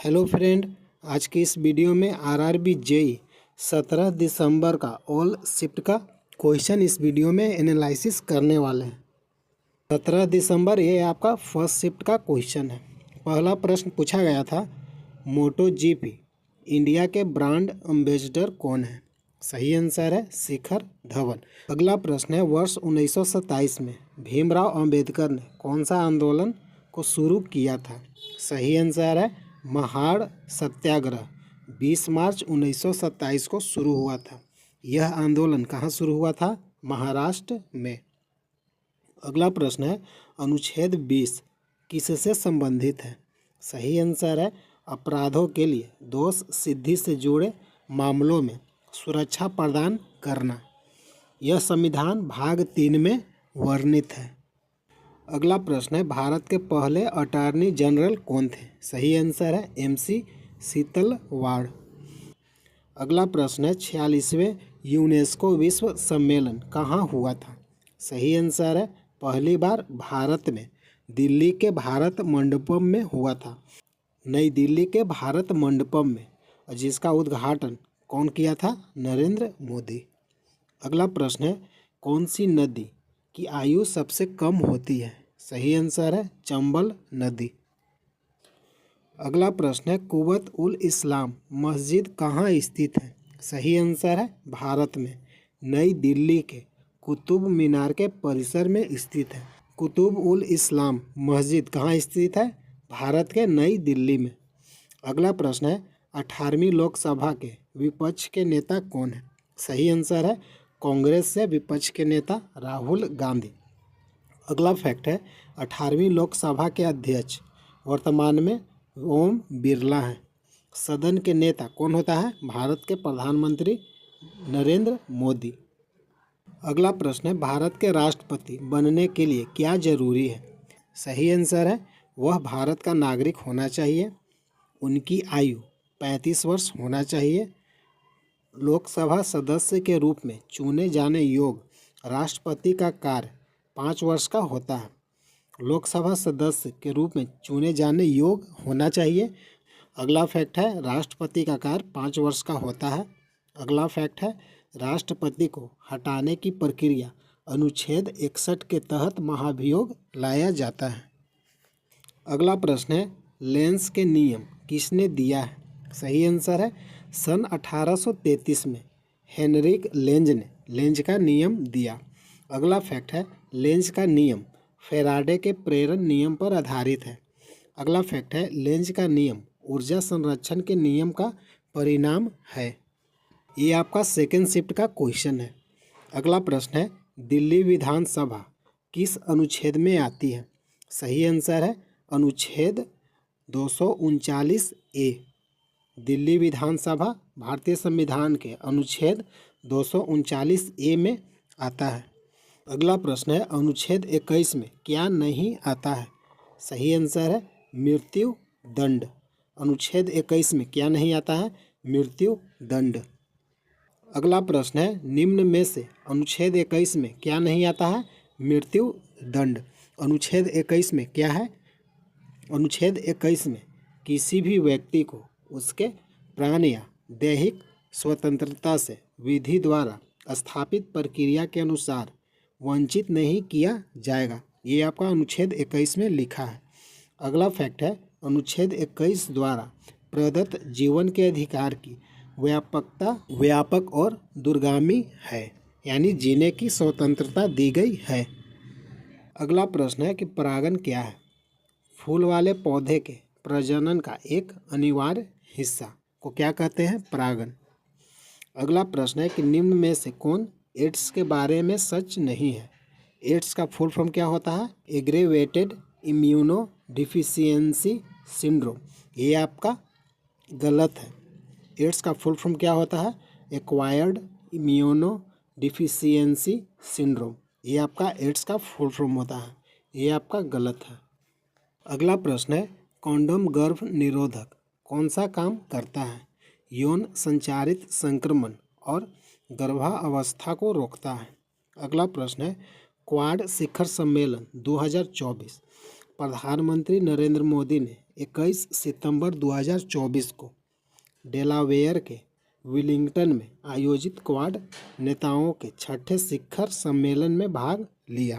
Hello friend, आज की इस वीडियो में आरआरबी जेई 17 दिसंबर का ऑल शिफ्ट का क्वेश्चन इस वीडियो में एनालिसिस करने वाले हैं। 17 दिसंबर ये आपका फर्स्ट शिफ्ट का क्वेश्चन है। पहला प्रश्न पूछा गया था, मोटो जीपी इंडिया के ब्रांड एम्बेसडर कौन है? सही आंसर है शिखर धवन। अगला प्रश्न है, वर्ष 1927 में भीमराव अंबेडकर ने कौन सा आंदोलन को शुरू किया था? सही आंसर है महाड़ सत्याग्रह। 20 मार्च 1927 को शुरू हुआ था। यह आंदोलन कहाँ शुरू हुआ था? महाराष्ट्र में। अगला प्रश्न है, अनुच्छेद 20 किससे संबंधित है? सही आंसर है अपराधों के लिए दोष सिद्धि से जुड़े मामलों में सुरक्षा प्रदान करना। यह संविधान भाग 3 में वर्णित है। अगला प्रश्न है, भारत के पहले अटॉर्नी जनरल कौन थे? सही आंसर है MC सीतलवाड़। अगला प्रश्न है, 46वें यूनेस्को विश्व सम्मेलन कहाँ हुआ था? सही आंसर है पहली बार भारत में दिल्ली के भारत मंडपम में हुआ था। नई दिल्ली के भारत मंडपम में, जिसका उद्घाटन कौन किया था? नरेंद्र मोदी। अगला प्रश्न है, कौन सी नदी की आयु सबसे कम होती है? सही आंसर है चंबल नदी। अगला प्रश्न है, कुव्वत उल इस्लाम मस्जिद कहाँ स्थित है? सही आंसर है भारत में नई दिल्ली के कुतुब मीनार के परिसर में स्थित है। कुतुब उल इस्लाम मस्जिद कहाँ स्थित है? भारत के नई दिल्ली में। अगला प्रश्न है, 18वीं लोकसभा के विपक्ष के नेता कौन है? सही आंसर है कांग्रेस से विपक्ष के नेता राहुल गांधी। अगला फैक्ट है, 18वीं लोकसभा के अध्यक्ष वर्तमान में ओम बिरला हैं। सदन के नेता कौन होता है? भारत के प्रधानमंत्री नरेंद्र मोदी। अगला प्रश्न है, भारत के राष्ट्रपति बनने के लिए क्या जरूरी है? सही आंसर है वह भारत का नागरिक होना चाहिए, उनकी आयु 35 वर्ष होना चाहिए, लोकसभा सदस्य के रूप में चुने जाने योग्य राष्ट्रपति का कार्य 5 वर्ष का होता है। लोकसभा सदस्य के रूप में चुने जाने योग्य होना चाहिए। अगला फैक्ट है, राष्ट्रपति का कार्य 5 वर्ष का होता है। अगला फैक्ट है, राष्ट्रपति को हटाने की प्रक्रिया अनुच्छेद 61 के तहत महाभियोग लाया जाता है। अगला प्रश्न है, लेंस के नियम किसने दिया है? सही आंसर है सन 1833 में हेनरिक लेंज ने लेंज का नियम दिया। अगला फैक्ट है, लेंज का नियम फेराडे के प्रेरण नियम पर आधारित है। अगला फैक्ट है, लेंज का नियम ऊर्जा संरक्षण के नियम का परिणाम है। ये आपका सेकेंड शिफ्ट का क्वेश्चन है। अगला प्रश्न है, दिल्ली विधानसभा किस अनुच्छेद में आती है? सही आंसर है अनुच्छेद 239A। दिल्ली विधानसभा भारतीय संविधान के अनुच्छेद 239A में आता है। अगला प्रश्न है, अनुच्छेद 21 में क्या नहीं आता है? सही आंसर है मृत्यु दंड। अनुच्छेद 21 में क्या नहीं आता है? मृत्यु दंड। अगला प्रश्न है, निम्न में से अनुच्छेद 21 में क्या नहीं आता है? मृत्यु दंड। अनुच्छेद 21 में क्या है? अनुच्छेद 21 में किसी भी व्यक्ति को उसके प्राण या दैहिक स्वतंत्रता से विधि द्वारा स्थापित प्रक्रिया के अनुसार वंचित नहीं किया जाएगा। ये आपका अनुच्छेद 21 में लिखा है। अगला फैक्ट है, अनुच्छेद 21 द्वारा प्रदत्त जीवन के अधिकार की व्यापकता व्यापक और दूरगामी है, यानी जीने की स्वतंत्रता दी गई है। अगला प्रश्न है कि परागण क्या है? फूल वाले पौधे के प्रजनन का एक अनिवार्य हिस्सा को क्या कहते हैं? परागण। अगला प्रश्न है कि निम्न में से कौन एड्स के बारे में सच नहीं है? एड्स का फुल फॉर्म क्या होता है? Aggravated immuno deficiency syndrome. ये आपका गलत है। एड्स का फुल फॉर्म क्या होता है? Acquired immuno deficiency syndrome. ये आपका एड्स का फुल फॉर्म होता है। ये आपका गलत है। अगला प्रश्न है, कॉन्डोम गर्भ निरोधक कौन सा काम करता है? यौन संचारित संक्रमण और गर्भावस्था को रोकता है। अगला प्रश्न है, क्वाड शिखर सम्मेलन 2024 प्रधानमंत्री नरेंद्र मोदी ने 21 सितंबर 2024 को डेलावेयर के विलिंगटन में आयोजित क्वाड नेताओं के छठे शिखर सम्मेलन में भाग लिया।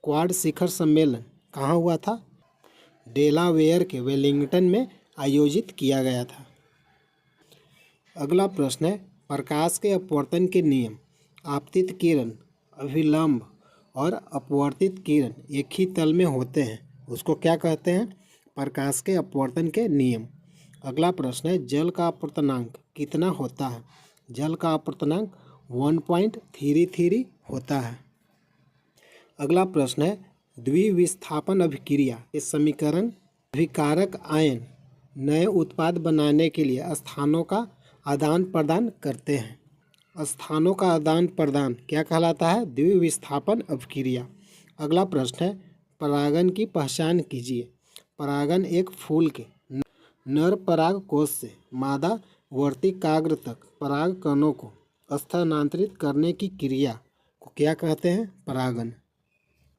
क्वाड शिखर सम्मेलन कहाँ हुआ था? डेलावेयर के वेलिंगटन में आयोजित किया गया था। अगला प्रश्न है, प्रकाश के अपवर्तन के नियम। आपतित किरण, अभिलंब और अपवर्तित किरण एक ही तल में होते हैं, उसको क्या कहते हैं? प्रकाश के अपवर्तन के नियम। अगला प्रश्न है, जल का अपवर्तनांक कितना होता है? जल का अपवर्तनांक 1.33 होता है। अगला प्रश्न है, द्विविस्थापन अभिक्रिया के समीकरण अभिकारक आयन नए उत्पाद बनाने के लिए स्थानों का आदान प्रदान करते हैं। स्थानों का आदान प्रदान क्या कहलाता है? द्विविस्थापन अभिक्रिया। अगला प्रश्न है, परागन की पहचान कीजिए। परागन एक फूल के नर पराग कोश से मादा वर्तिकाग्र तक पराग कणों को स्थानांतरित करने की क्रिया को क्या कहते हैं? परागन।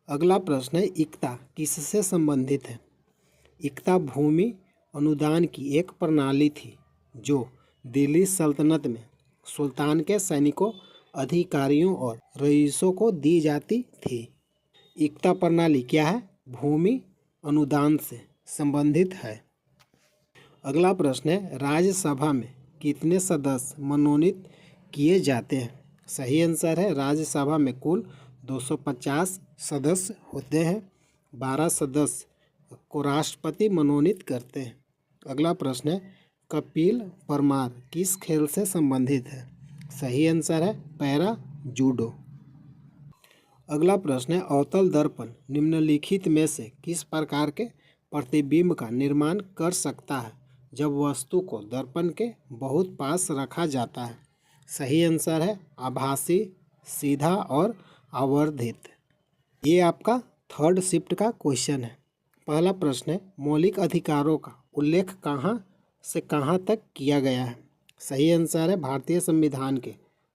अगला प्रश्न है, इक्ता किससे संबंधित है? इक्ता भूमि अनुदान की एक प्रणाली थी जो दिल्ली सल्तनत में सुल्तान के सैनिकों, अधिकारियों और रईसों को दी जाती थी। इक्ता प्रणाली क्या है? भूमि अनुदान से संबंधित है। अगला प्रश्न है, राज्यसभा में कितने सदस्य मनोनीत किए जाते हैं? सही आंसर है, राज्यसभा में कुल 250 सदस्य होते हैं। 12 सदस्य को राष्ट्रपति मनोनीत करते हैं। अगला प्रश्न है, कपिल परमार किस खेल से संबंधित है? सही आंसर है, पैरा जूडो। अगला प्रश्न है, अवतल दर्पण निम्नलिखित में से किस प्रकार के प्रतिबिंब का निर्माण कर सकता है जब वस्तु को दर्पण के बहुत पास रखा जाता है? सही आंसर है, आभासी, सीधा और आवर्धित। ये आपका थर्ड शिफ्ट का क्वेश्चन है। पहला प्रश्न है, मौलिक अधिकारों का उल्लेख कहाँ से कहाँ तक किया गया है? सही आंसर है, भारतीय संविधान के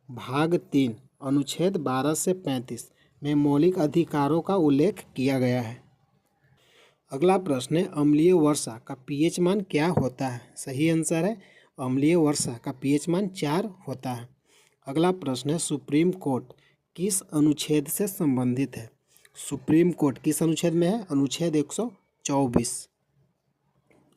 भाग 3 अनुच्छेद 12 से 35 में मौलिक अधिकारों का उल्लेख किया गया है। अगला प्रश्न है, अम्लीय वर्षा का पीएच मान क्या होता है? सही आंसर है, अम्लीय वर्षा का पीएच मान 4 होता है। अगला प्रश्न है, सुप्रीम कोर्ट किस अनुच्छेद से संबंधित है? सुप्रीम कोर्ट किस अनुच्छेद में है? अनुच्छेद 124।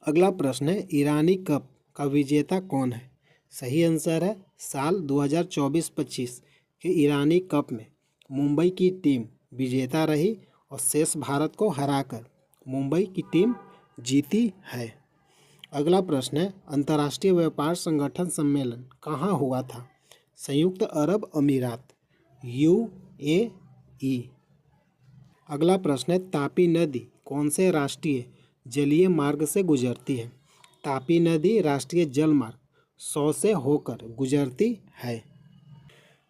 अगला प्रश्न है, ईरानी कप का विजेता कौन है? सही आंसर है, साल 2024-25 के ईरानी कप में मुंबई की टीम विजेता रही और शेष भारत को हराकर मुंबई की टीम जीती है। अगला प्रश्न है, अंतर्राष्ट्रीय व्यापार संगठन सम्मेलन कहाँ हुआ था? संयुक्त अरब अमीरात, UAE। अगला प्रश्न है, तापी नदी कौन से राष्ट्रीय जलीय मार्ग से गुजरती है? तापी नदी राष्ट्रीय जल मार्ग 100 से होकर गुजरती है।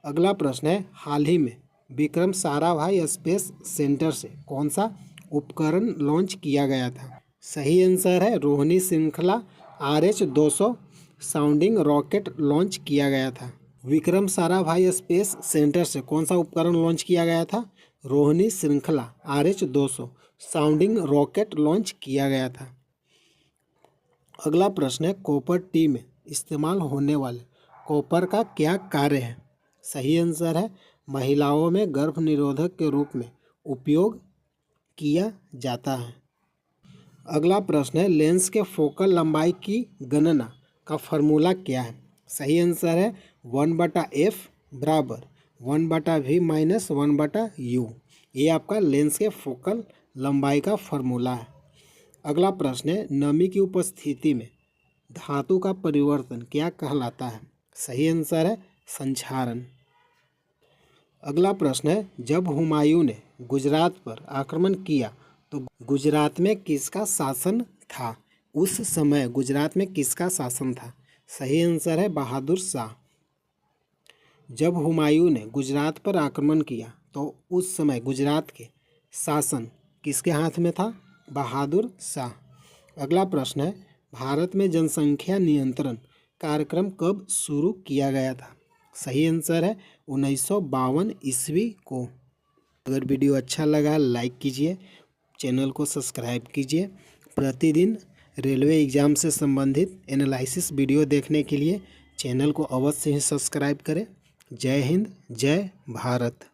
अगला प्रश्न है, हाल ही में विक्रम साराभाई स्पेस सेंटर से कौन सा उपकरण लॉन्च किया गया था? सही आंसर है, रोहिणी श्रृंखला RH-200 साउंडिंग रॉकेट लॉन्च किया गया था। विक्रम साराभाई स्पेस सेंटर से कौन सा उपकरण लॉन्च किया गया था? रोहिणी श्रृंखला RH-200 साउंडिंग रॉकेट लॉन्च किया गया था। अगला प्रश्न है, कॉपर टी में इस्तेमाल होने वाले कॉपर का क्या कार्य है? सही आंसर है, महिलाओं में गर्भ निरोधक के रूप में उपयोग किया जाता है। अगला प्रश्न है, लेंस के फोकल लंबाई की गणना का फॉर्मूला क्या है? सही आंसर है, 1/f बराबर 1/v माइनस 1/u। ये आपका लेंस के फोकल लंबाई का फॉर्मूला है। अगला प्रश्न है, नमी की उपस्थिति में धातु का परिवर्तन क्या कहलाता है? सही आंसर है, संक्षारण। अगला प्रश्न है, जब हुमायूं ने गुजरात पर आक्रमण किया तो गुजरात में किसका शासन था? उस समय गुजरात में किसका शासन था? सही आंसर है, बहादुर शाह। जब हुमायूं ने गुजरात पर आक्रमण किया तो उस समय गुजरात के शासन किसके हाथ में था? बहादुर शाह। अगला प्रश्न है, भारत में जनसंख्या नियंत्रण कार्यक्रम कब शुरू किया गया था? सही आंसर है, 1952 ईस्वी को। अगर वीडियो अच्छा लगा लाइक कीजिए, चैनल को सब्सक्राइब कीजिए। प्रतिदिन रेलवे एग्ज़ाम से संबंधित एनालिसिस वीडियो देखने के लिए चैनल को अवश्य ही सब्सक्राइब करें। जय हिंद, जय भारत।